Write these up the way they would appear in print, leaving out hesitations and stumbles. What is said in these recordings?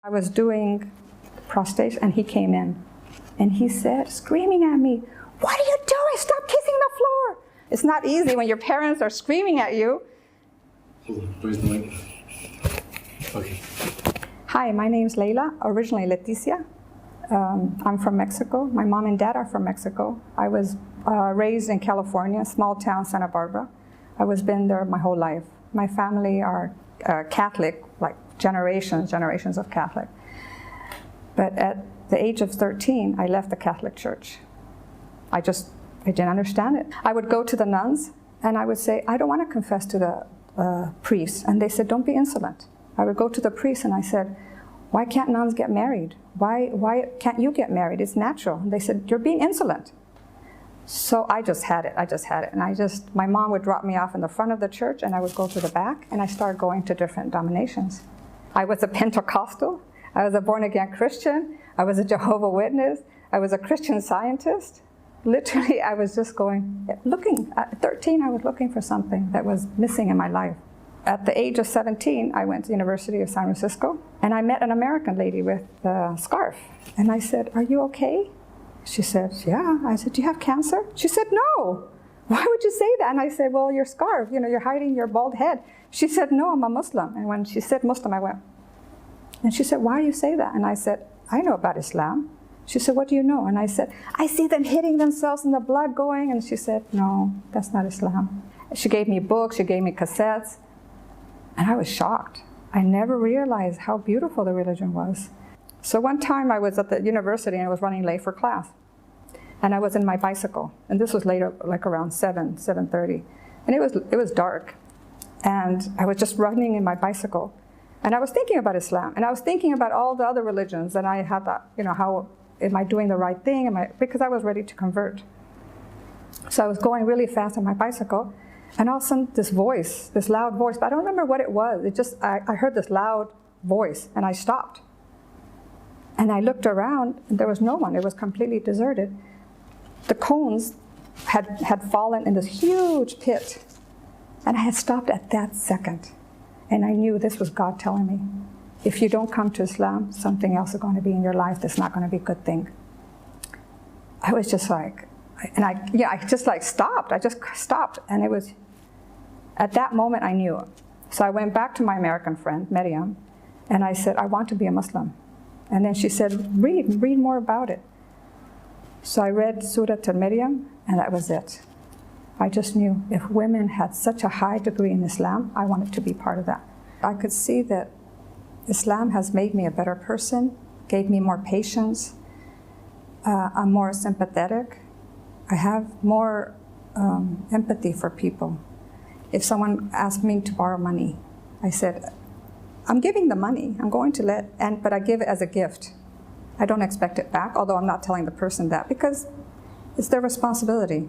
I was doing prostration and he came in and he said, screaming at me, "What are you doing? Stop kissing the floor." It's not easy when your parents are screaming at you. Hold on, where's the mic? Okay. Hi, my name's Leila, originally Leticia. I'm from Mexico. My mom and dad are from Mexico. I was raised in California, small town, Santa Barbara. I was been there my whole life. My family are Catholic, like generations of Catholic. But at the age of 13, I left the Catholic Church. I didn't understand it. I would go to the nuns and I would say, "I don't want to confess to the priest." And they said, "Don't be insolent." I would go to the priest and I said, "Why can't nuns get married? Why can't you get married? It's natural." And they said, "You're being insolent." So I just had it. And my mom would drop me off in the front of the church and I would go to the back and I started going to different denominations. I was a Pentecostal. I was a born-again Christian. I was a Jehovah's Witness. I was a Christian Scientist. Literally, I was just looking. At 13, I was looking for something that was missing in my life. At the age of 17, I went to the University of San Francisco, and I met an American lady with a scarf. And I said, "Are you okay?" She said, "Yeah." I said, "Do you have cancer?" She said, "No." "Why would you say that?" And I said, "Well, your scarf, you're hiding your bald head." She said, "No, I'm a Muslim." And when she said Muslim, I went. And she said, "Why do you say that?" And I said, "I know about Islam." She said, "What do you know?" And I said, "I see them hitting themselves and the blood going." And she said, "No, that's not Islam." She gave me books, she gave me cassettes. And I was shocked. I never realized how beautiful the religion was. So one time I was at the university and I was running late for class. And I was in my bicycle. And this was later, like around 7:30. And it was dark. And I was just running in my bicycle. And I was thinking about Islam. And I was thinking about all the other religions. And I had that, how am I doing the right thing? Because I was ready to convert. So I was going really fast on my bicycle. And all of a sudden, this loud voice, but I don't remember what it was. I heard this loud voice, and I stopped. And I looked around, and there was no one. It was completely deserted. The cones had fallen in this huge pit. And I had stopped at that second. And I knew this was God telling me, if you don't come to Islam, something else is going to be in your life that's not going to be a good thing. I was just like, I just stopped. I just stopped. And it was, at that moment I knew. So I went back to my American friend, Miriam, and I said, "I want to be a Muslim." And then she said, read more about it. So I read Surah Al-Maryam, and that was it. I just knew if women had such a high degree in Islam, I wanted to be part of that. I could see that Islam has made me a better person, gave me more patience. I'm more sympathetic. I have more empathy for people. If someone asked me to borrow money, I said, "I'm giving the money. I'm going to but I give it as a gift. I don't expect it back," although I'm not telling the person that because it's their responsibility.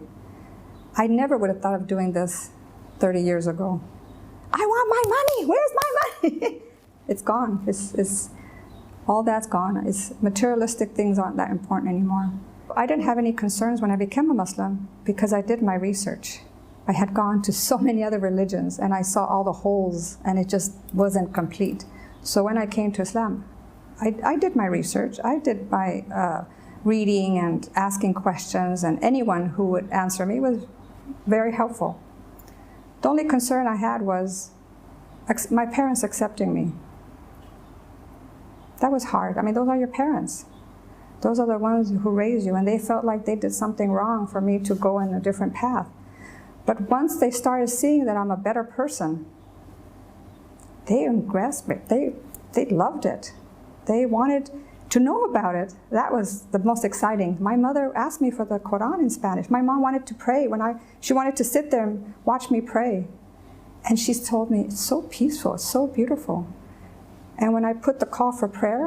I never would have thought of doing this 30 years ago. I want my money. Where's my money? It's gone. It's all that's gone. Materialistic things aren't that important anymore. I didn't have any concerns when I became a Muslim because I did my research. I had gone to so many other religions and I saw all the holes and it just wasn't complete. So when I came to Islam, I did my research. I did my reading and asking questions, and anyone who would answer me was very helpful. The only concern I had was my parents accepting me. That was hard. I mean, those are your parents. Those are the ones who raised you, and they felt like they did something wrong for me to go in a different path. But once they started seeing that I'm a better person, they grasped me. They loved it. They wanted to know about it. That was the most exciting. My mother asked me for the Quran in Spanish. My mom wanted to pray. She wanted to sit there and watch me pray. And she told me, "It's so peaceful, it's so beautiful." And when I put the call for prayer,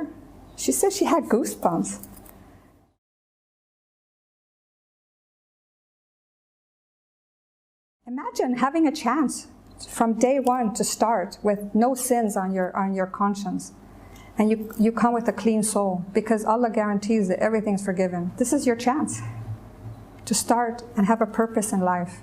she said she had goosebumps. Imagine having a chance from day one to start with no sins on your conscience. And you come with a clean soul because Allah guarantees that everything's forgiven. This is your chance to start and have a purpose in life.